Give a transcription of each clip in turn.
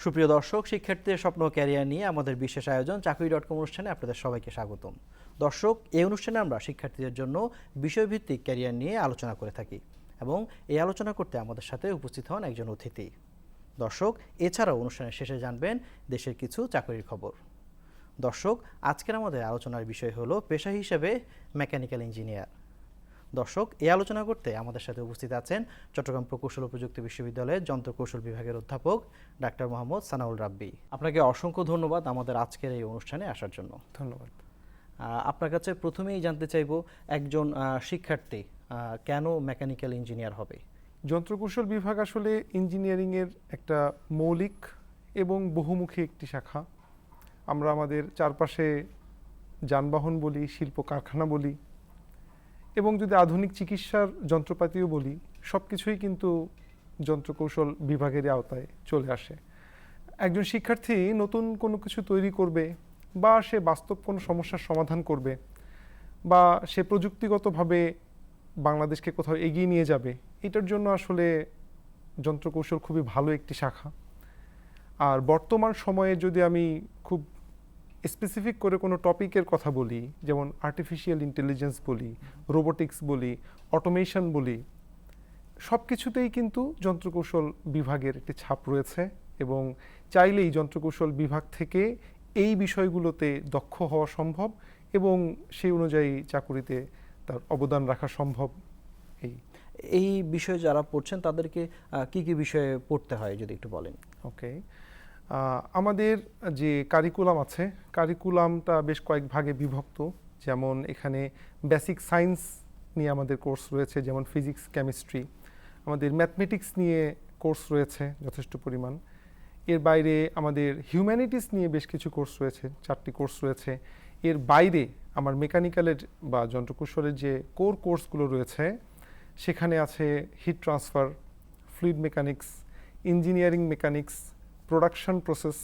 সুপ্রিয় দর্শক, শিক্ষার্থীদের স্বপ্ন ও ক্যারিয়ার নিয়ে আমাদের বিশেষ আয়োজন চাকরি.com অনুষ্ঠানে আপনাদের সবাইকে স্বাগতম। দর্শক, এই অনুষ্ঠানে আমরা শিক্ষার্থীদের জন্য বিষয়ভিত্তিক ক্যারিয়ার নিয়ে আলোচনা করে থাকি এবং এই আলোচনা করতে আমাদের সাথে উপস্থিত হন একজন অতিথি। দর্শক, এছাড়াও অনুষ্ঠানের শেষে জানবেন দেশের কিছু চাকরির খবর। দর্শক, আজকের আমাদের আলোচনার বিষয় হলো পেশা হিসেবে মেকানিক্যাল ইঞ্জিনিয়ার। দর্শক, এই আলোচনা করতে আমাদের সাথে উপস্থিত আছেন চট্টগ্রাম প্রকৌশল ও প্রযুক্তি বিশ্ববিদ্যালয়ের যন্ত্রকৌশল বিভাগের অধ্যাপক ডাক্তার মোহাম্মদ সানাউল রাব্বি। আপনাকে অসংখ্য ধন্যবাদ আমাদের আজকের এই অনুষ্ঠানে আসার জন্য। ধন্যবাদ। আপনার কাছে প্রথমেই জানতে চাইব, একজন শিক্ষার্থী কেন মেকানিক্যাল ইঞ্জিনিয়ার হবে? যন্ত্রকৌশল বিভাগ আসলে ইঞ্জিনিয়ারিংয়ের একটা মৌলিক এবং বহুমুখী একটি শাখা। আমরা আমাদের চারপাশে যানবাহন বলি, শিল্প কারখানা বলি, এবং যদি আধুনিক চিকিৎসার যন্ত্রপাতিও বলি, সব কিছুই কিন্তু যন্ত্রকৌশল বিভাগেরই আওতায় চলে আসে। একজন শিক্ষার্থী নতুন কোনো কিছু তৈরি করবে, বা সে বাস্তব কোনো সমস্যার সমাধান করবে, বা সে প্রযুক্তিগতভাবে বাংলাদেশকে কোথাও এগিয়ে নিয়ে যাবে, এটার জন্য আসলে যন্ত্রকৌশল খুবই ভালো একটি শাখা। আর বর্তমান সময়ে যদি আমি খুব স্পেসিফিক করে কোনো টপিকের কথা বলি, যেমন আর্টিফিশিয়াল ইন্টেলিজেন্স বলি, রোবোটিক্স বলি, অটোমেশন বলি, সব কিছুতেই কিন্তু যন্ত্রকৌশল বিভাগের একটি ছাপ রয়েছে, এবং চাইলেই যন্ত্রকৌশল বিভাগ থেকে এই বিষয়গুলোতে দক্ষ হওয়া সম্ভব এবং সেই অনুযায়ী চাকুরিতে তার অবদান রাখা সম্ভব। এই বিষয়ে যারা পড়ছেন তাদেরকে কি কি বিষয়ে পড়তে হয় যদি একটু বলেন। ওকে, আমাদের যে কারিকুলাম আছে, কারিকুলামটা বেশ কয়েক ভাগে বিভক্ত। যেমন এখানে বেসিক সায়েন্স নিয়ে আমাদের কোর্স রয়েছে, যেমন ফিজিক্স, কেমিস্ট্রি। আমাদের ম্যাথমেটিক্স নিয়ে কোর্স রয়েছে যথেষ্ট পরিমাণ। এর বাইরে আমাদের হিউম্যানিটিস নিয়ে বেশ কিছু কোর্স রয়েছে, 4টি কোর্স রয়েছে। এর বাইরে আমার মেকানিক্যালের বা যন্ত্রকৌশলের যে কোর কোর্সগুলো রয়েছে, সেখানে আছে heat transfer, fluid mechanics, engineering mechanics, production process,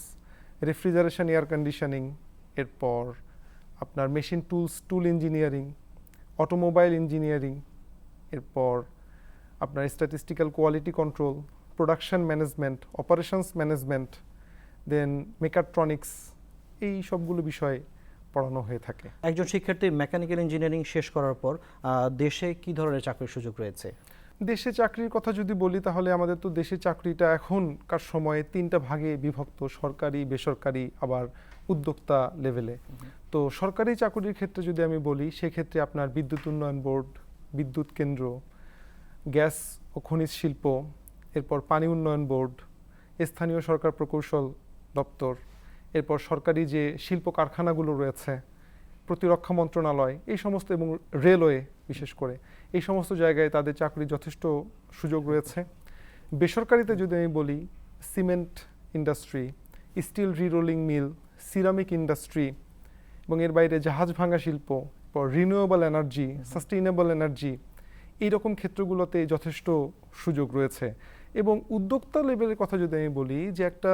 refrigeration, air conditioning, এরপর আপনার machine tools, tool engineering, automobile engineering, এরপর আপনার statistical quality control, production management, operations management, then mechatronics, এই সবগুলো বিষয় পড়ানো হয়ে থাকে। একজন শিক্ষার্থী মেকানিক্যাল ইঞ্জিনিয়ারিং শেষ করার পর দেশে কি ধরনের চাকরির সুযোগ রয়েছে? দেশে চাকরির কথা যদি বলি, তাহলে আমাদের তো দেশে চাকরিটা এখনকার সময়ে 3টা ভাগে বিভক্ত: সরকারি, বেসরকারি, আবার উদ্যোক্তা লেভেলে। তো সরকারি চাকরির ক্ষেত্রে যদি আমি বলি, সেক্ষেত্রে আপনার বিদ্যুৎ উন্নয়ন বোর্ড, বিদ্যুৎ কেন্দ্র, গ্যাস ও খনিজ শিল্প, এরপর পানি উন্নয়ন বোর্ড, স্থানীয় সরকার প্রকৌশল দপ্তর, এরপর সরকারি যে শিল্প কারখানাগুলো রয়েছে, প্রতিরক্ষা মন্ত্রণালয়, এই সমস্ত, এবং রেলওয়ে বিশেষ করে, এই সমস্ত জায়গায় তাদের চাকরির যথেষ্ট সুযোগ রয়েছে। বেসরকারিতে যদি আমি বলি, সিমেন্ট ইন্ডাস্ট্রি, স্টিল রিরোলিং মিল, সিরামিক ইন্ডাস্ট্রি, এবং এর বাইরে জাহাজ ভাঙা শিল্প, রিনিউয়েবল এনার্জি, সাস্টেইনেবল এনার্জি, এইরকম ক্ষেত্রগুলোতে যথেষ্ট সুযোগ রয়েছে। এবং উদ্যোক্তা লেভেলের কথা যদি আমি বলি, যে একটা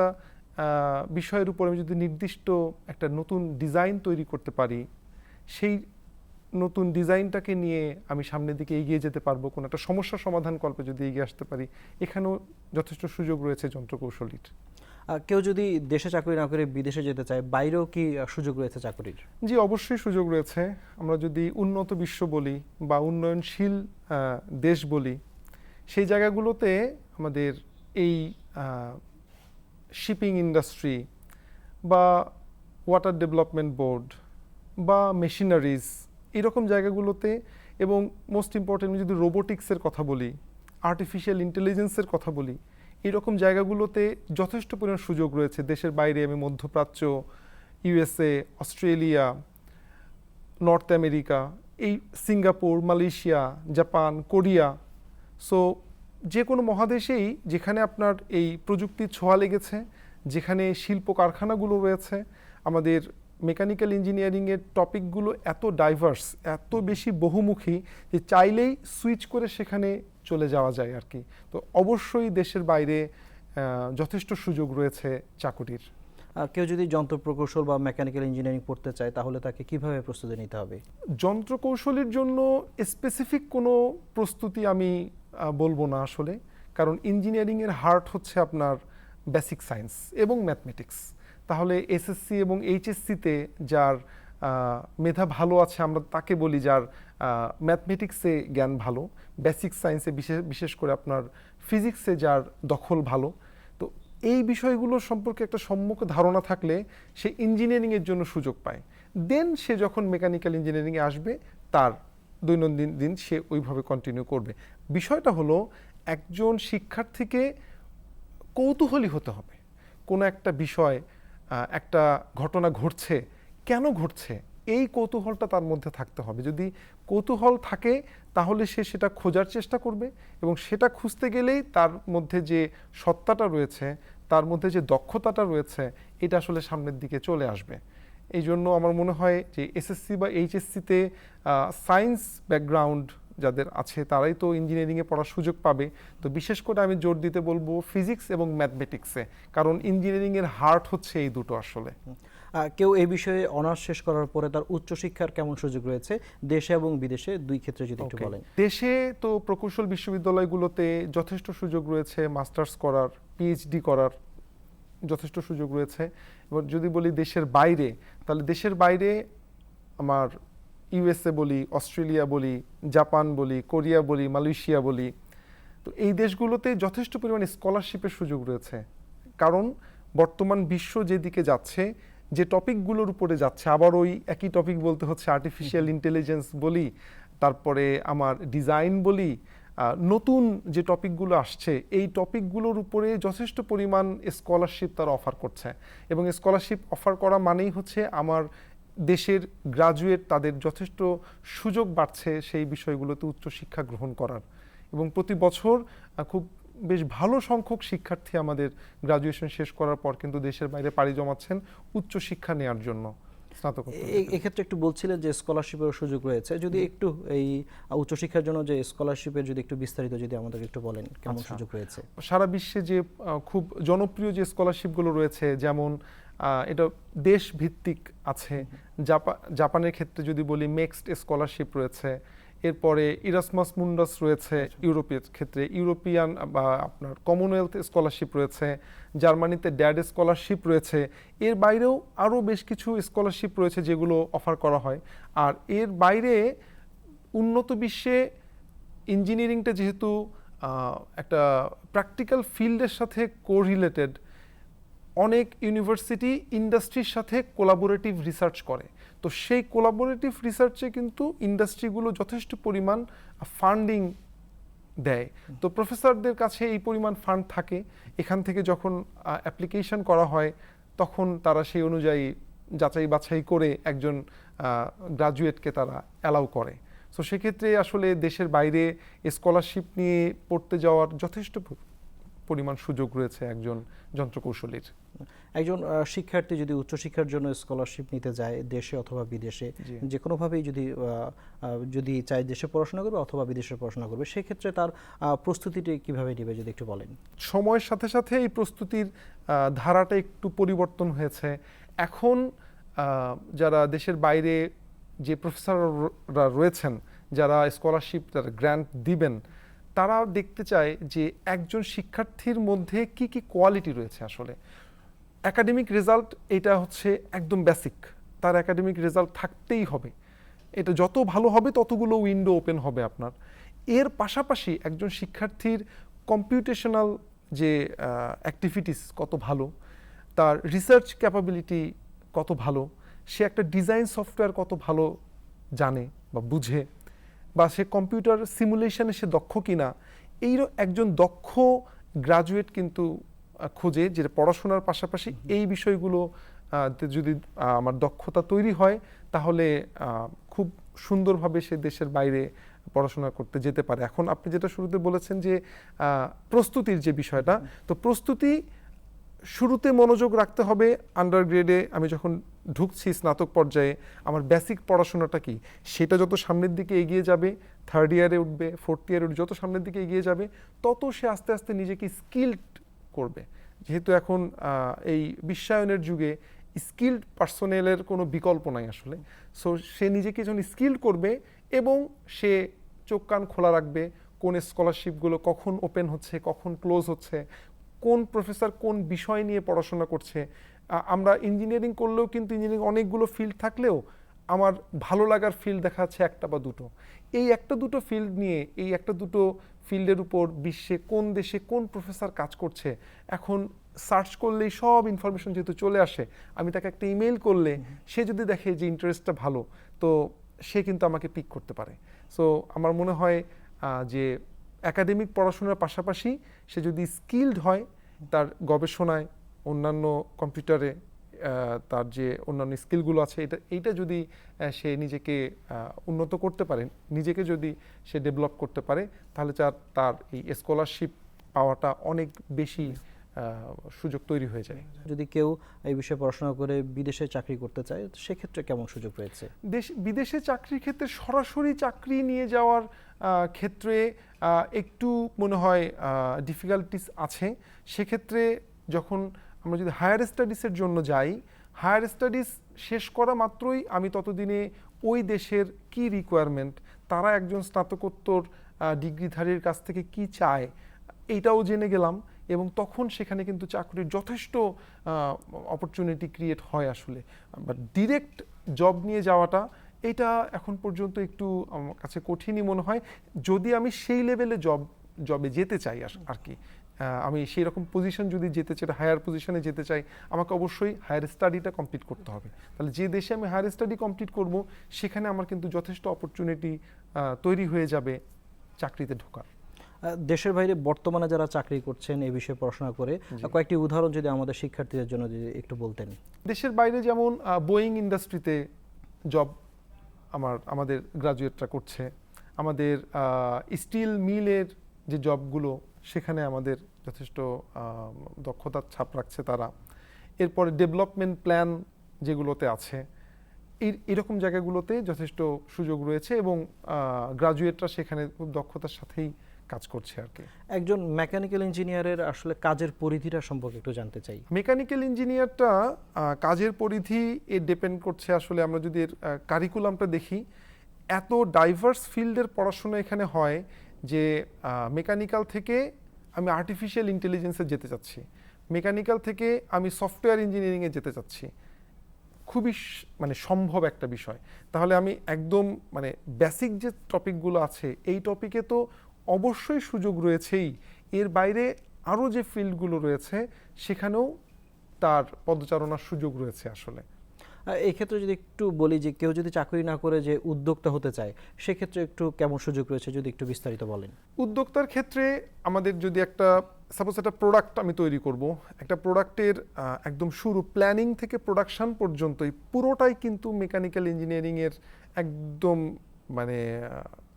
বিষয়ের উপর আমি যদি নির্দিষ্ট একটা নতুন ডিজাইন তৈরি করতে পারি, সেই নতুন ডিজাইনটাকে নিয়ে আমি সামনের দিকে এগিয়ে যেতে পারবো, কোনো একটা সমস্যা সমাধান কল্পে যদি এগিয়ে আসতে পারি, এখানেও যথেষ্ট সুযোগ রয়েছে যন্ত্রকৌশলীর। কেউ যদি দেশে চাকরি না করে বিদেশে যেতে চায়, বাইরেও কি সুযোগ রয়েছে চাকরির? জি, অবশ্যই সুযোগ রয়েছে। আমরা যদি উন্নত বিশ্ব বলি বা উন্নয়নশীল দেশ বলি, সেই জায়গাগুলোতে আমাদের এই শিপিং ইন্ডাস্ট্রি বা ওয়াটার ডেভেলপমেন্ট বোর্ড বা মেশিনারিজ, এরকম জায়গাগুলোতে, এবং মোস্ট ইম্পর্টেন্ট যদি রোবোটিক্সের কথা বলি, আর্টিফিশিয়াল ইন্টেলিজেন্সের কথা বলি, এরকম জায়গাগুলোতে যথেষ্ট পরিমাণ সুযোগ রয়েছে। দেশের বাইরে আমি মধ্যপ্রাচ্য, ইউএসএ, অস্ট্রেলিয়া, নর্থ আমেরিকা, এই Singapore, Malaysia, Japan, Korea, so যে কোনো মহাদেশেই যেখানে আপনার এই প্রযুক্তির ছোঁয়া লেগেছে, যেখানে শিল্প কারখানাগুলো রয়েছে, আমাদের মেকানিক্যাল ইঞ্জিনিয়ারিংয়ের টপিকগুলো এত ডাইভার্স, এত বেশি বহুমুখী, যে চাইলেই সুইচ করে সেখানে চলে যাওয়া যায় আর কি। তো অবশ্যই দেশের বাইরে যথেষ্ট সুযোগ রয়েছে চাকুরির। কেউ যদি যন্ত্র প্রকৌশল বা মেকানিক্যাল ইঞ্জিনিয়ারিং পড়তে চায়, তাহলে তাকে কিভাবে প্রস্তুতি নিতে হবে? যন্ত্রকৌশলের জন্য স্পেসিফিক কোনো প্রস্তুতি আমি বলবো না আসলে, কারণ ইঞ্জিনিয়ারিংয়ের হার্ট হচ্ছে আপনার বেসিক সায়েন্স এবং ম্যাথমেটিক্স। তাহলে এসএসসি এবং এইচএসসিতে যার মেধা ভালো আছে আমরা তাকে বলি যার ম্যাথমেটিক্সে জ্ঞান ভালো, বেসিক সায়েন্সে বিশেষ করে আপনার ফিজিক্সে যার দখল ভালো। তো এই বিষয়গুলো সম্পর্কে একটা সম্যক ধারণা থাকলে সে ইঞ্জিনিয়ারিংয়ের জন্য সুযোগ পায়। দেন সে যখন মেকানিক্যাল ইঞ্জিনিয়ারিংয়ে আসবে তার দৈনন্দিন দিন সে ওইভাবে কন্টিনিউ করবে। বিষয়টা হলো একজন শিক্ষার্থীকে কৌতূহলী হতে হবে। কোনো একটা বিষয়, একটা ঘটনা ঘটছে, কেন ঘটছে এই কৌতূহলটা তার মধ্যে থাকতে হবে। যদি কৌতূহল থাকে তাহলে সে সেটা খোঁজার চেষ্টা করবে এবং সেটা খুঁজতে গেলেই তার মধ্যে যে সত্তাটা রয়েছে, তার মধ্যে যে দক্ষতাটা রয়েছে, এটা আসলে সামনের দিকে চলে আসবে। এই জন্য আমার মনে হয় যে এসএসসি বা এইচএসসিতে সায়েন্স ব্যাকগ্রাউন্ড যাদের আছে তারাই তো ইঞ্জিনিয়ারিংয়ে পড়ার সুযোগ পাবে। তো বিশেষ করে আমি জোর দিতে বলবো ফিজিক্স এবং ম্যাথমেটিক্সে, কারণ ইঞ্জিনিয়ারিংয়ের হার্ট হচ্ছে এই দুটো আসলে। কেউ এই বিষয়ে অনার্স শেষ করার পরে তার উচ্চশিক্ষার কেমন সুযোগ রয়েছে দেশে এবং বিদেশে, দুই ক্ষেত্রে যদি একটু বলেন। দেশে তো প্রকৌশল বিশ্ববিদ্যালয়গুলোতে যথেষ্ট সুযোগ রয়েছে মাস্টার্স করার, পিএইচডি করার যথেষ্ট সুযোগ রয়েছে। এবার যদি বলি দেশের বাইরে, তাহলে দেশের বাইরে আমার ইউএসএ বলি, অস্ট্রেলিয়া বলি, জাপান বলি, কোরিয়া বলি, মালয়েশিয়া বলি, তো এই দেশগুলোতে যথেষ্ট পরিমাণে স্কলারশিপের সুযোগ রয়েছে। কারণ বর্তমান বিশ্ব যেদিকে যাচ্ছে, যে টপিকগুলোর উপরে যাচ্ছে, আবার ওই একই টপিক বলতে হচ্ছে, আর্টিফিশিয়াল ইন্টেলিজেন্স বলি, তারপরে আমার ডিজাইন বলি, নতুন যে টপিকগুলো আসছে এই টপিকগুলোর উপরে যথেষ্ট পরিমাণ স্কলারশিপ তারা অফার করছে। এবং স্কলারশিপ অফার করা মানেই হচ্ছে আমার দেশের গ্রাজুয়েট তাদের যথেষ্ট সুযোগ বাড়ছে সেই বিষয়গুলোতে উচ্চশিক্ষা গ্রহণ করার। এবং প্রতি বছর খুব বেশ ভালো সংখ্যক শিক্ষার্থী আমাদের গ্রাজুয়েশন শেষ করার পর কিন্তু দেশের বাইরে পাড়ি জমাচ্ছেন উচ্চশিক্ষা নেওয়ার জন্য। এক্ষেত্রে একটু বলছিলেন যে স্কলারশিপের সুযোগ রয়েছে, যদি একটু এই উচ্চশিক্ষার জন্য যে স্কলারশিপের যদি একটু বিস্তারিত যদি আমাদের একটু বলেন কেমন সুযোগ রয়েছে। সারা বিশ্বে যে খুব জনপ্রিয় যে স্কলারশিপগুলো রয়েছে, যেমন এটা দেশ ভিত্তিক আছে। জাপানের ক্ষেত্রে যদি বলি মেক্সড স্কলারশিপ রয়েছে, এরপরে ইরাসমাস মুন্ডাস রয়েছে ইউরোপের ক্ষেত্রে, ইউরোপিয়ান বা আপনার কমনওয়েলথ স্কলারশিপ রয়েছে, জার্মানিতে ড্যাড স্কলারশিপ রয়েছে। এর বাইরেও আরও বেশ কিছু স্কলারশিপ রয়েছে যেগুলো অফার করা হয়। আর এর বাইরে উন্নত বিশ্বে ইঞ্জিনিয়ারিংটা যেহেতু একটা প্র্যাকটিক্যাল ফিল্ডের সাথে কোরিলেটেড, অনেক ইউনিভার্সিটি ইন্ডাস্ট্রির সাথে কোলাবোরেটিভ রিসার্চ করে। তো সেই কোলাবোরেটিভ রিসার্চে কিন্তু ইন্ডাস্ট্রিগুলো যথেষ্ট পরিমাণ ফান্ডিং দেয়। তো প্রফেসরদের কাছে এই পরিমাণ ফান্ড থাকে, এখান থেকে যখন অ্যাপ্লিকেশন করা হয় তখন তারা সেই অনুযায়ী যাচাই বাছাই করে একজন গ্রাজুয়েটকে তারা অ্যালাউ করে। সো সেক্ষেত্রে আসলে দেশের বাইরে স্কলারশিপ নিয়ে পড়তে যাওয়ার যথেষ্ট পরিমাণ সুযোগ রয়েছে একজন যন্ত্রকৌশলীর। একজন শিক্ষার্থী যদি উচ্চশিক্ষার জন্য স্কলারশিপ নিতে যায় দেশে অথবা বিদেশে, যে কোনোভাবেই যদি চায় দেশে পড়াশোনা করবে অথবা বিদেশে পড়াশোনা করবে, সেক্ষেত্রে তার প্রস্তুতিটি কিভাবে নেবে যদি একটু বলেন। সময়ের সাথে সাথে এই প্রস্তুতির ধারাটা একটু পরিবর্তন হয়েছে। এখন যারা দেশের বাইরে যে প্রফেসররা রয়েছেন, যারা স্কলারশিপ যারা গ্র্যান্ট দিবেন, তারা দেখতে চায় যে একজন শিক্ষার্থীর মধ্যে কি কি কোয়ালিটি রয়েছে। আসলে একাডেমিক রেজাল্ট এটা হচ্ছে একদম বেসিক, তার একাডেমিক রেজাল্ট থাকতেই হবে। এটা যত ভালো হবে ততগুলো উইন্ডো ওপেন হবে আপনার। এর পাশাপাশি একজন শিক্ষার্থীর কম্পিউটেশনাল যে অ্যাক্টিভিটিস কত ভালো, তার রিসার্চ ক্যাপাবিলিটি কত ভালো, সে একটা ডিজাইন সফটওয়্যার কত ভালো জানে বা বুঝে, বা সে কম্পিউটার সিমুলেশনে সে দক্ষ কিনা, এই একজন দক্ষ গ্রাজুয়েট কিন্তু খোঁজে যে পড়াশোনার পাশাপাশি এই বিষয়গুলো যদি আমার দক্ষতা তৈরি হয় তাহলে খুব সুন্দরভাবে সে দেশের বাইরে পড়াশোনা করতে যেতে পারে। এখন আপনি যেটা শুরুতে বলেছেন যে প্রস্তুতির যে বিষয়টা, তো প্রস্তুতি শুরুতে মনোযোগ রাখতে হবে। আন্ডার গ্রেডে আমি যখন ঢুকছি স্নাতক পর্যায়ে, আমার বেসিক পড়াশোনাটা কি, সেটা যত সামনের দিকে এগিয়ে যাবে, থার্ড ইয়ারে উঠবে, ফোর্থ ইয়ারে উঠবে, যত সামনের দিকে এগিয়ে যাবে তত সে আস্তে আস্তে নিজেকে স্কিলড করবে। যেহেতু এখন এই বিশ্বায়নের যুগে স্কিলড পার্সোনেলের কোনো বিকল্প নাই আসলে। সো সে নিজেকে যখন স্কিলড করবে এবং সে চোখ কান খোলা রাখবে কোন স্কলারশিপগুলো কখন ওপেন হচ্ছে, কখন ক্লোজ হচ্ছে, কোন প্রফেসর কোন বিষয় নিয়ে পড়াশোনা করছে। আমরা ইঞ্জিনিয়ারিং করলেও কিন্তু ইঞ্জিনিয়ারিং অনেকগুলো ফিল্ড থাকলেও আমার ভালো লাগার ফিল্ড দেখা যাচ্ছে একটা বা দুটো। এই একটা দুটো ফিল্ড নিয়ে, এই একটা দুটো ফিল্ডের উপর বিশ্বে কোন দেশে কোন প্রফেসর কাজ করছে, এখন সার্চ করলেই সব ইনফরমেশন যেহেতু চলে আসে, আমি তাকে একটা ইমেল করলে সে যদি দেখে যে ইন্টারেস্টটা ভালো, তো সে কিন্তু আমাকে পিক করতে পারে। সো আমার মনে হয় যে একাডেমিক পড়াশোনার পাশাপাশি সে যদি স্কিলড হয়, তার গবেষণায়, অন্যান্য কম্পিউটারে তার যে অন্যান্য স্কিলগুলো আছে, এইটা যদি সে নিজেকে উন্নত করতে পারে, নিজেকে যদি সে ডেভেলপ করতে পারে, তাহলে তার এই স্কলারশিপ পাওয়াটা অনেক বেশি সুযোগ তৈরি হয়ে যায়। যদি কেউ এই বিষয়ে পড়াশোনা করে বিদেশে চাকরি করতে চায়, সেক্ষেত্রে কেমন সুযোগ রয়েছে? বিদেশে চাকরির ক্ষেত্রে সরাসরি চাকরি নিয়ে যাওয়ার ক্ষেত্রে একটু মনে হয় ডিফিকাল্টিস আছে। সেক্ষেত্রে যখন আমরা যদি হায়ার স্টাডিজের জন্য যাই, হায়ার স্টাডিজ শেষ করা মাত্রই আমি ততদিনে ওই দেশের কি রিকোয়ারমেন্ট, তারা একজন স্নাতকোত্তর ডিগ্রিধারীর কাছ থেকে কি চায়, এইটাও জেনে গেলাম, এবং তখন সেখানে কিন্তু চাকরির যথেষ্ট অপরচুনিটি ক্রিয়েট হয় আসলে। বাট ডিরেক্ট জব নিয়ে যাওয়াটা, এটা এখন পর্যন্ত একটু আমার কাছে কঠিনই মনে হয়, যদি আমি সেই লেভেলে জবে যেতে চাই আর কি। আমি সেই রকম পজিশন যদি যেতে চাই, হায়ার পজিশনে যেতে চাই, আমাকে অবশ্যই হায়ার স্টাডিটা কমপ্লিট করতে হবে। তাহলে যে দেশে আমি হায়ার স্টাডি কমপ্লিট করব, সেখানে আমার কিন্তু যথেষ্ট অপরচুনিটি তৈরি হয়ে যাবে চাকরিতে ঢোকার। দেশের বাইরে বর্তমানে যারা চাকরি করছেন এই বিষয়ে পড়াশোনা করে, কয়েকটি উদাহরণ যদি আমাদের শিক্ষার্থীদের জন্য যদি একটু বলতেন। দেশের বাইরে যেমন বোয়িং ইন্ডাস্ট্রিতে জব আমাদের গ্রাজুয়েটরা করছে, আমাদের স্টিল মিলের যে জবগুলো, সেখানে আমাদের যথেষ্ট দক্ষতার ছাপ রাখছে তারা। এরপরে ডেভেলপমেন্ট প্ল্যান যেগুলোতে আছে, এরকম জায়গাগুলোতে যথেষ্ট সুযোগ রয়েছে, এবং গ্রাজুয়েটরা সেখানে খুব দক্ষতার সাথেই কাজ করছে আর কি। একজন মেকানিক্যাল ইঞ্জিনিয়ারের আসলে কাজের পরিধিটা সম্পর্কে একটু জানতে চাই। মেকানিক্যাল ইঞ্জিনিয়ারটা কাজের পরিধি ডিপেন্ড করছে আসলে, আমরা যদি এর কারিকুলামটা দেখি, এত ডাইভার্স ফিল্ডের পড়াশোনা এখানে হয় যে মেকানিক্যাল থেকে আমি আর্টিফিশিয়াল ইন্টেলিজেন্সে যেতে চাচ্ছি, মেকানিক্যাল থেকে আমি সফটওয়্যার ইঞ্জিনিয়ারিংয়ে যেতে চাচ্ছি, খুবই মানে সম্ভব একটা বিষয়। তাহলে আমি একদম মানে বেসিক যে টপিকগুলো আছে, এই টপিকে তো অবশ্যই সুযোগ রয়েছেই, এর বাইরে আরও যে ফিল্ডগুলো রয়েছে সেখানেও তার পদচারণার সুযোগ রয়েছে আসলে। এই ক্ষেত্রে যদি একটু বলি যে কেউ যদি চাকরি না করে যে উদ্যোক্তা হতে চায়, সেক্ষেত্রে একটু কেমন সুযোগ রয়েছে যদি একটু বিস্তারিত বলেন। উদ্যোক্তার ক্ষেত্রে আমাদের যদি সাপোজ একটা প্রোডাক্ট আমি তৈরি করব, একটা প্রোডাক্টের একদম শুরু প্ল্যানিং থেকে প্রোডাকশন পর্যন্তই পুরোটাই কিন্তু মেকানিক্যাল ইঞ্জিনিয়ারিংয়ের একদম মানে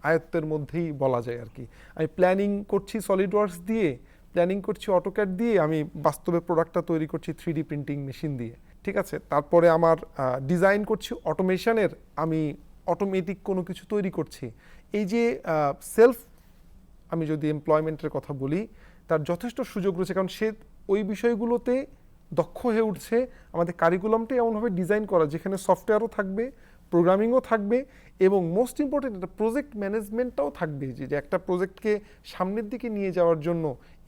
আয়ত্তের মধ্যেই বলা যায় আর কি। আমি প্ল্যানিং করছি সলিড ওয়ার্কস দিয়ে, প্ল্যানিং করছি অটোক্যাড দিয়ে, আমি বাস্তবে প্রোডাক্টটা তৈরি করছি 3D প্রিন্টিং মেশিন দিয়ে, ঠিক আছে। তারপরে আমার ডিজাইন করছি অটোমেশনের, আমি অটোমেটিক কোনো কিছু তৈরি করছি। এই যে আমি যদি এমপ্লয়মেন্টের কথা বলি, তার যথেষ্ট সুযোগ রয়েছে, কারণ সে ওই বিষয়গুলোতে দক্ষ হয়ে উঠছে। আমাদের কারিকুলামটাই এমনভাবে ডিজাইন করা যেখানে সফটওয়্যারও থাকবে, প্রোগ্রামিংও থাকবে, এবং মোস্ট ইম্পর্টেন্ট একটা প্রজেক্ট ম্যানেজমেন্টটাও থাকবে, যে একটা প্রজেক্টকে সামনের দিকে নিয়ে যাওয়ার জন্য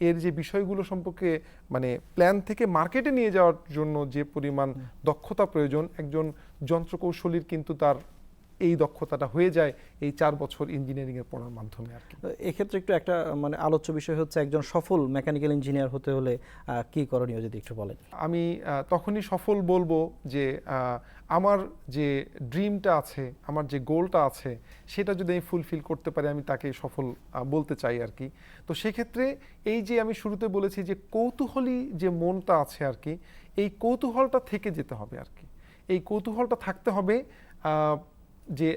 এর যে বিষয়গুলো সম্পর্কে মানে প্ল্যান থেকে মার্কেটে নিয়ে যাওয়ার জন্য যে পরিমাণ দক্ষতা প্রয়োজন, একজন যন্ত্রকৌশলীর কিন্তু তার এই দক্ষতাটা হয়ে যায় এই 4 বছর ইঞ্জিনিয়ারিংয়ের পড়ার মাধ্যমে আর কি। এক্ষেত্রে একটু একটা মানে আলোচ্য বিষয় হচ্ছে একজন সফল মেকানিক্যাল ইঞ্জিনিয়ার হতে হলে কি করণীয় যদি একটু বলেন। আমি তখনই সফল বলবো যে আমার যে ড্রিমটা আছে, আমার যে গোলটা আছে, সেটা যদি আমি ফুলফিল করতে পারি, আমি তাকে সফল বলতে চাই আর কি। তো সেক্ষেত্রে এই যে আমি শুরুতে বলেছি যে কৌতূহলী যে মনটা আছে আর কি, এই কৌতূহলটা থেকে যেতে হবে আর কি। এই কৌতূহলটা থাকতে হবে যে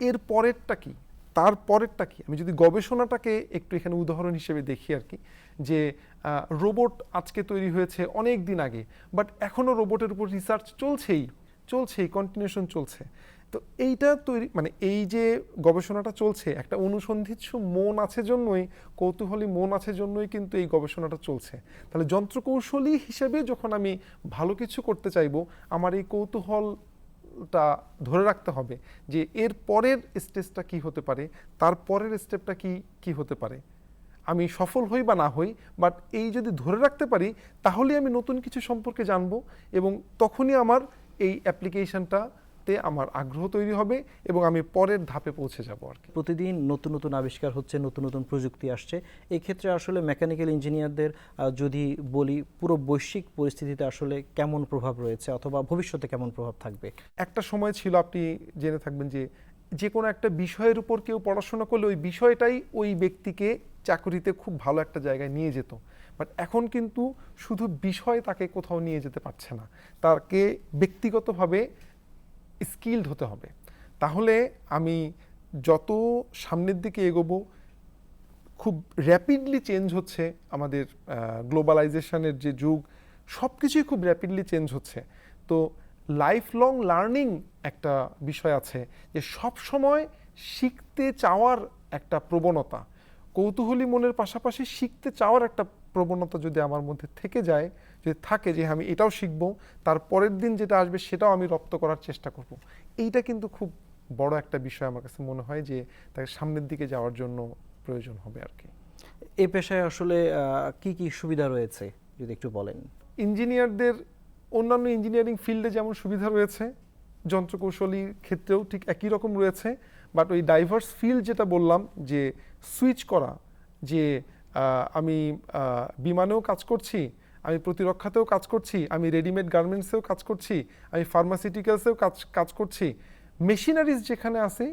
এর পরেরটা কি, তার পরেরটা কি। আমি যদি গবেষণাটাকে একটু এখানে উদাহরণ হিসেবে দেখি আর কি, যে রোবট আজকে তৈরি হয়েছে অনেক দিন আগে, বাট এখনও রোবটের উপর রিসার্চ চলছেই, কন্টিনিউশন চলছে। তো এইটা তৈরি মানে এই যে গবেষণাটা চলছে, একটা অনুসন্ধিৎসু মন আছে জন্যই, কৌতূহলী মন আছে জন্যই কিন্তু এই গবেষণাটা চলছে। তাহলে যন্ত্রকৌশলী হিসেবে যখন আমি ভালো কিছু করতে চাইবো, আমার এই কৌতূহলটা ধরে রাখতে হবে যে এর পরের স্টেজটা কি হতে পারে, তার পরের স্টেপটা কি হতে পারে। আমি সফল হই বা না হই, বাট এই যদি ধরে রাখতে পারি তাহলে আমি নতুন কিছু সম্পর্কে জানবো এবং তখনই আমার এই অ্যাপ্লিকেশনটাতে আমার আগ্রহ তৈরি হবে এবং আমি পরের ধাপে পৌঁছে যাব আর কি। প্রতিদিন নতুন নতুন আবিষ্কার হচ্ছে, নতুন নতুন প্রযুক্তি আসছে। এই ক্ষেত্রে আসলে মেকানিক্যাল ইঞ্জিনিয়ারদের যদি বলি পুরো বৈশ্বিক পরিস্থিতিতে আসলে কেমন প্রভাব রয়েছে অথবা ভবিষ্যতে কেমন প্রভাব থাকবে? একটা সময় ছিল, আপনি জেনে থাকবেন, যে যে কোনো একটা বিষয়ের উপর কেউ পড়াশোনা করলে ওই বিষয়টাই ওই ব্যক্তিকে চাকরিতে খুব ভালো একটা জায়গায় নিয়ে যেত। বাট এখন কিন্তু শুধু বিষয় তাকে কোথাও নিয়ে যেতে পারছে না, তাকে ব্যক্তিগতভাবে স্কিলড হতে হবে। তাহলে আমি যত সামনের দিকে এগোবো, খুব র্যাপিডলি চেঞ্জ হচ্ছে আমাদের গ্লোবালাইজেশনের যে যুগ, সব কিছুই খুব র্যাপিডলি চেঞ্জ হচ্ছে। তো লাইফ লং লার্নিং একটা বিষয় আছে, যে সব সময় শিখতে চাওয়ার একটা প্রবণতা, কৌতূহলী মনের পাশাপাশি শিখতে চাওয়ার একটা প্রবণতা যদি আমার মধ্যে থেকে যায়, যদি থাকে যে আমি এটাও শিখবো, তার পরের দিন যেটা আসবে সেটাও আমি রপ্ত করার চেষ্টা করব, এইটা কিন্তু খুব বড় একটা বিষয় আমার কাছে মনে হয়, যে তাকে সামনের দিকে যাওয়ার জন্য প্রয়োজন হবে আর কি। এই পেশায় আসলে কি কি সুবিধা রয়েছে যদি একটু বলেন? ইঞ্জিনিয়ারদের অন্যান্য ইঞ্জিনিয়ারিং ফিল্ডে যেমন সুবিধা রয়েছে, যন্ত্রকৌশলীর ক্ষেত্রেও ঠিক একই রকম রয়েছে। বাট ওই ডাইভার্স ফিল্ড যেটা বললাম, যে সুইচ করা, যে আমি বিমানেও কাজ করছি, আমি প্রতিরক্ষাতেও কাজ করছি, আমি রেডিমেড গার্মেন্টসেও কাজ করছি, আমি ফার্মাসিউটিক্যালসেও কাজ করছি, মেশিনারিজ যেখানে আছে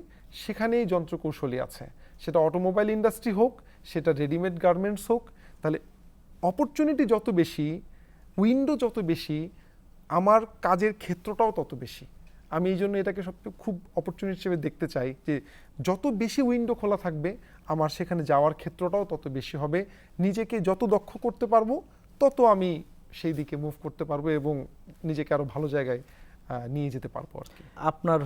সেখানেই যন্ত্রকৌশলী আছে, সেটা অটোমোবাইল ইন্ডাস্ট্রি হোক, সেটা রেডিমেড গার্মেন্টস হোক। তাহলে অপরচুনিটি যত বেশি, উইন্ডো যত বেশি, আমার কাজের ক্ষেত্রটাও তত বেশি। আমি এই জন্য এটাকে সবচেয়ে খুব অপরচুনিটি হিসেবে দেখতে চাই, যে যত বেশি উইন্ডো খোলা থাকবে আমার সেখানে যাওয়ার ক্ষেত্রটাও তত বেশি হবে। নিজেকে যত দক্ষ করতে পারবো তত আমি সেই দিকে মুভ করতে পারবো এবং নিজেকে আরো ভালো জায়গায় নিয়ে যেতে পারবো আর কি। আপনার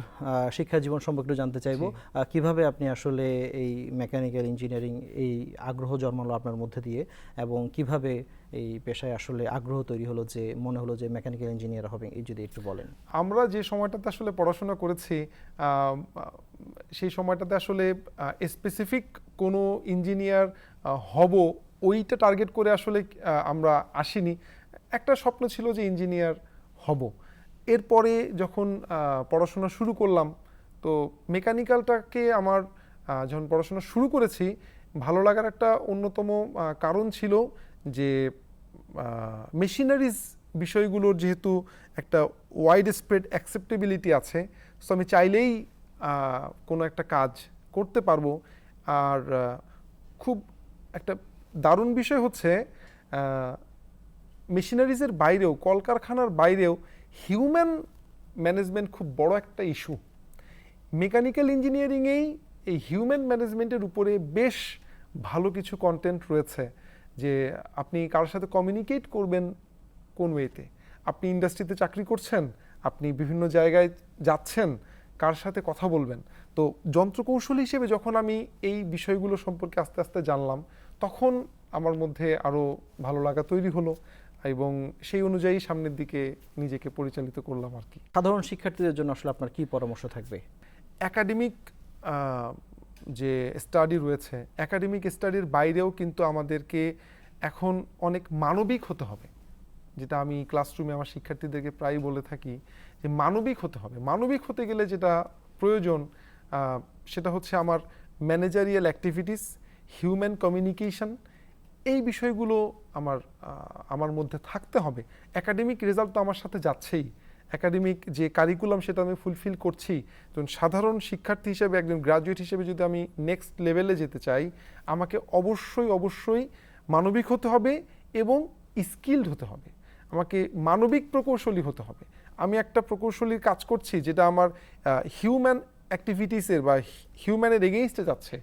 শিক্ষা জীবন সম্পর্কে জানতে চাইবো, কিভাবে আপনি আসলে এই মেকানিক্যাল ইঞ্জিনিয়ারিং এই আগ্রহ জন্মালো আপনার মধ্যে দিয়ে, এবং কিভাবে এই পেশায় আসলে আগ্রহ তৈরি হলো যে মনে হলো যে মেকানিক্যাল ইঞ্জিনিয়ার হবে, এই যদি একটু বলেন। আমরা যে সময়টাতে আসলে পড়াশোনা করেছি, সেই সময়টাতে আসলে স্পেসিফিক কোনো ইঞ্জিনিয়ার হব ওইটা টার্গেট করে আসলে আমরা আসিনি। একটা স্বপ্ন ছিল যে ইঞ্জিনিয়ার হব। এরপরে যখন পড়াশোনা শুরু করলাম, তো মেকানিক্যালটাকে আমার যখন পড়াশোনা শুরু করেছি, ভালো লাগার একটা অন্যতম কারণ ছিল যে মেশিনারিজ বিষয়গুলোর যেহেতু একটা ওয়াইড স্প্রেড অ্যাকসেপ্টেবিলিটি আছে, সো আমি চাইলেই কোনো একটা কাজ করতে পারবো। আর খুব একটা দারুণ বিষয় হচ্ছে, মেশিনারিজের বাইরেও, কলকারখানার বাইরেও হিউম্যান ম্যানেজমেন্ট খুব বড় একটা ইস্যু। মেকানিক্যাল ইঞ্জিনিয়ারিংয়েই এই হিউম্যান ম্যানেজমেন্টের উপরে বেশ ভালো কিছু কন্টেন্ট রয়েছে, যে আপনি কারোর সাথে কমিউনিকেট করবেন কোন ওয়েতে, আপনি ইন্ডাস্ট্রিতে চাকরি করছেন, আপনি বিভিন্ন জায়গায় যাচ্ছেন, কার সাথে কথা বলবেন। তো যন্ত্রকৌশলী হিসেবে যখন আমি এই বিষয়গুলো সম্পর্কে আস্তে আস্তে জানলাম, তখন আমার মধ্যে আরও ভালো লাগা তৈরি হলো এবং সেই অনুযায়ী সামনের দিকে নিজেকে পরিচালিত করলাম আর কি। সাধারণ শিক্ষার্থীদের জন্য আসলে আপনার কি পরামর্শ থাকবে? একাডেমিক যে স্টাডি রয়েছে, একাডেমিক স্টাডির বাইরেও কিন্তু আমাদেরকে এখন অনেক মানবিক হতে হবে, যেটা আমি ক্লাসরুমে আমার শিক্ষার্থীদেরকে প্রায় বলে থাকি, যে মানবিক হতে হবে। মানবিক হতে গেলে যেটা প্রয়োজন, সেটা হচ্ছে আমার ম্যানেজারিয়াল অ্যাক্টিভিটিস, হিউম্যান কমিউনিকেশন, এই বিষয়গুলো আমার মধ্যে থাকতে হবে। একাডেমিক রেজাল্ট তো আমার সাথে যাচ্ছেই, একাডেমিক যে কারিকুলাম সেটা আমি ফুলফিল করছি। তো সাধারণ শিক্ষার্থী হিসেবে, একজন গ্রাজুয়েট হিসেবে যদি আমি নেক্সট লেভেলে যেতে চাই, আমাকে অবশ্যই মানবিক হতে হবে এবং স্কিলড হতে হবে। আমাকে মানবিক প্রকৌশলী হতে হবে। আমি একটা প্রকৌশলীর কাজ করছি যেটা আমার হিউম্যান অ্যাক্টিভিটিসের বা হিউম্যানের এগেইনস্টে যাচ্ছে,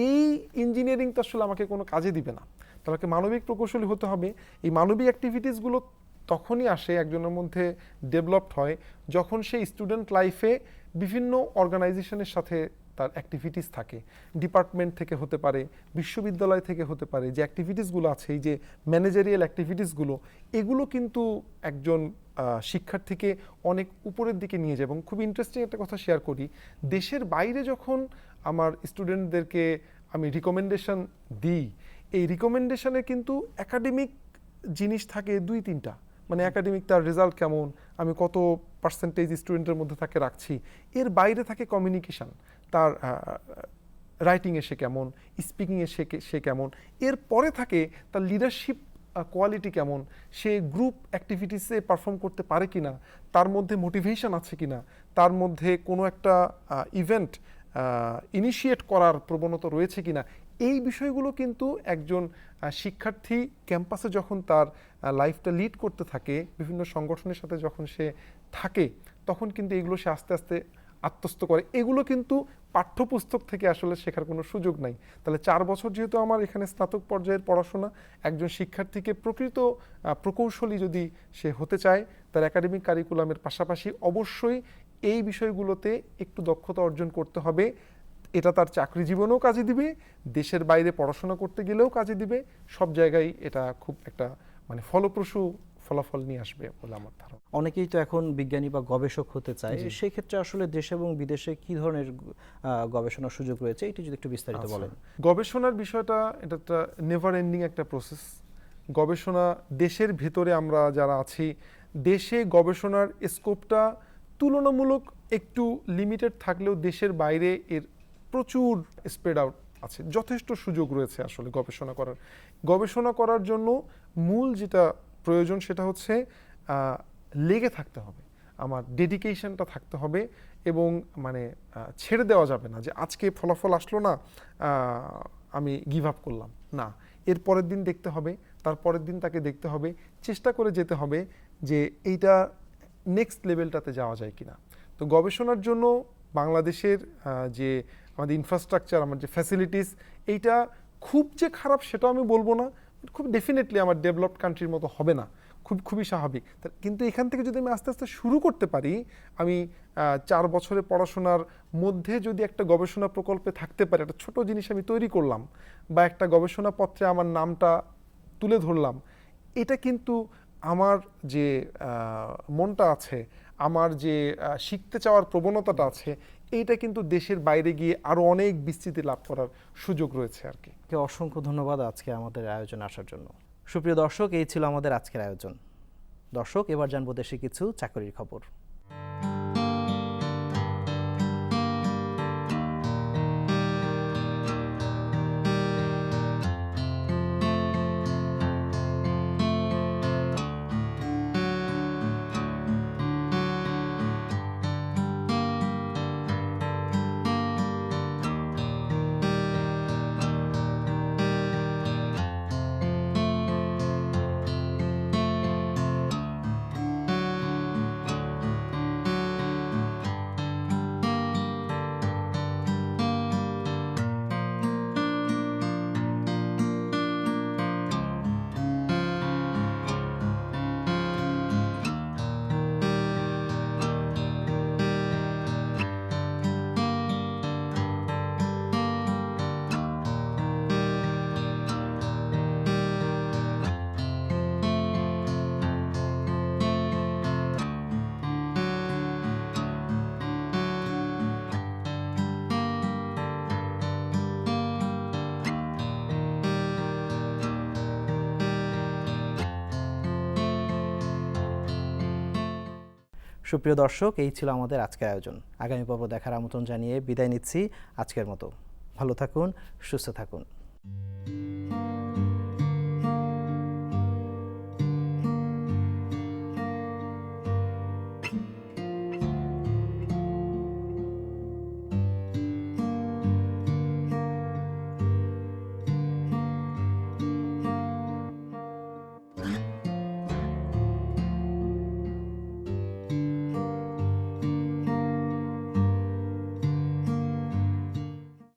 এই ইঞ্জিনিয়ারিং তো আসলে আমাকে কোনো কাজে দিবে না। তাহলে মানবিক প্রকৌশলী হতে হবে। এই মানবিক অ্যাক্টিভিটিসগুলো তখনই আসে, একজনের মধ্যে ডেভেলপড হয়, যখন সেই স্টুডেন্ট লাইফে বিভিন্ন অর্গানাইজেশনের সাথে তার অ্যাক্টিভিটিস থাকে। ডিপার্টমেন্ট থেকে হতে পারে, বিশ্ববিদ্যালয় থেকে হতে পারে। যে অ্যাক্টিভিটিসগুলো আছে, এই যে ম্যানেজারিয়াল অ্যাক্টিভিটিসগুলো, এগুলো কিন্তু একজন শিক্ষার্থীকে অনেক উপরের দিকে নিয়ে যায়। এবং খুব ইন্টারেস্টিং একটা কথা শেয়ার করি, দেশের বাইরে যখন আমার স্টুডেন্টদেরকে আমি রিকমেন্ডেশন দিই, এই রিকমেন্ডেশনে কিন্তু একাডেমিক জিনিস থাকে 2-3টা, মানে একাডেমিক তার রেজাল্ট কেমন, আমি কত পার্সেন্টেজ স্টুডেন্টের মধ্যে তাকে রাখছি। এর বাইরে থাকে কমিউনিকেশন, তার রাইটিংয়ে সে কেমন, স্পিকিংয়ে সে কেমন। এর পরে থাকে তার লিডারশিপ কোয়ালিটি কেমন, সে গ্রুপ অ্যাক্টিভিটিসে পারফর্ম করতে পারে কিনা, তার মধ্যে মোটিভেশন আছে কিনা, তার মধ্যে কোনো একটা ইভেন্ট ইনিশিয়েট করার প্রবণতা রয়েছে কিনা। এই বিষয়গুলো কিন্তু একজন শিক্ষার্থী ক্যাম্পাসে যখন তার লাইফটা লিড করতে থাকে, বিভিন্ন সংগঠনের সাথে যখন সে থাকে, তখন কিন্তু এগুলো সে আস্তে আস্তে আত্মস্থ করে। এগুলো কিন্তু পাঠ্যপুস্তক থেকে আসলে শেখার কোনো সুযোগ নাই। তাহলে 4 বছর যেহেতু আমার এখানে স্নাতক পর্যায়ের পড়াশোনা, একজন শিক্ষার্থীকে প্রকৃত প্রকৌশলী যদি সে হতে চায়, তার একাডেমিক কারিকুলামের পাশাপাশি অবশ্যই এই বিষয়গুলোতে একটু দক্ষতা অর্জন করতে হবে। এটা তার চাকরি জীবনেও কাজে দিবে, দেশের বাইরে পড়াশোনা করতে গেলেও কাজে দিবে, সব জায়গায় এটা খুব একটা মানে ফলপ্রসূ ফলাফল নিয়ে আসবে বলে আমার ধারণা। অনেকেই তো এখন বিজ্ঞানী বা গবেষক হতে চায়, জি। সেক্ষেত্রে আসলে দেশে এবং বিদেশে কি ধরনের গবেষণার সুযোগ রয়েছে, এটি যদি একটু বিস্তারিত আচ্ছা। বলেন। গবেষণার বিষয়টা এটা একটা নেভার এন্ডিং একটা প্রসেস। গবেষণা দেশের ভেতরে আমরা যারা আছি, দেশে গবেষণার স্কোপটা তুলনামূলক একটু লিমিটেড থাকলেও দেশের বাইরে এর প্রচুর স্প্রেড আউট আছে, যথেষ্ট সুযোগ রয়েছে আসলে গবেষণা করার জন্য। মূল যেটা প্রয়োজন সেটা হচ্ছে লেগে থাকতে হবে, আমার ডেডিকেশনটা থাকতে হবে, এবং মানে ছেড়ে দেওয়া যাবে না যে আজকে ফলাফল আসলো না আমি গিভ আপ করলাম না। এর পরের দিন দেখতে হবে, তার পরের দিন তাকে দেখতে হবে, চেষ্টা করে যেতে হবে যে এইটা নেক্সট লেভেলটাতে যাওয়া যায় কিনা। তো গবেষণার জন্য বাংলাদেশের যে আমাদের ইনফ্রাস্ট্রাকচার, আমার যে ফ্যাসিলিটিস, এইটা খুব যে খারাপ সেটাও আমি বলবো না, খুব ডেফিনেটলি আমার ডেভেলপড কান্ট্রির মতো হবে না, খুবই স্বাভাবিক। কিন্তু এখান থেকে যদি আমি আস্তে আস্তে শুরু করতে পারি, আমি 4 বছরের পড়াশোনার মধ্যে যদি একটা গবেষণা প্রকল্পে থাকতে পারি, একটা ছোট জিনিস আমি তৈরি করলাম, বা একটা গবেষণাপত্রে আমার নামটা তুলে ধরলাম, এটা কিন্তু আমার যে মনটা আছে, আমার যে শিখতে চাওয়ার প্রবণতাটা আছে, এইটা কিন্তু দেশের বাইরে গিয়ে আরও অনেক বিস্তৃতি লাভ করার সুযোগ রয়েছে আর কি। অসংখ্য ধন্যবাদ আজকে আমাদের আয়োজনে আসার জন্য। সুপ্রিয় দর্শক, এই ছিল আমাদের আজকের আয়োজন। দর্শক, এবার জানবো দেশে কিছু চাকরির খবর। সুপ্রিয় দর্শক, এই ছিল আমাদের আজকের আয়োজন। আগামী পর্ব দেখার আমন্ত্রণ জানিয়ে বিদায় নিচ্ছি আজকের মতো। ভালো থাকুন, সুস্থ থাকুন।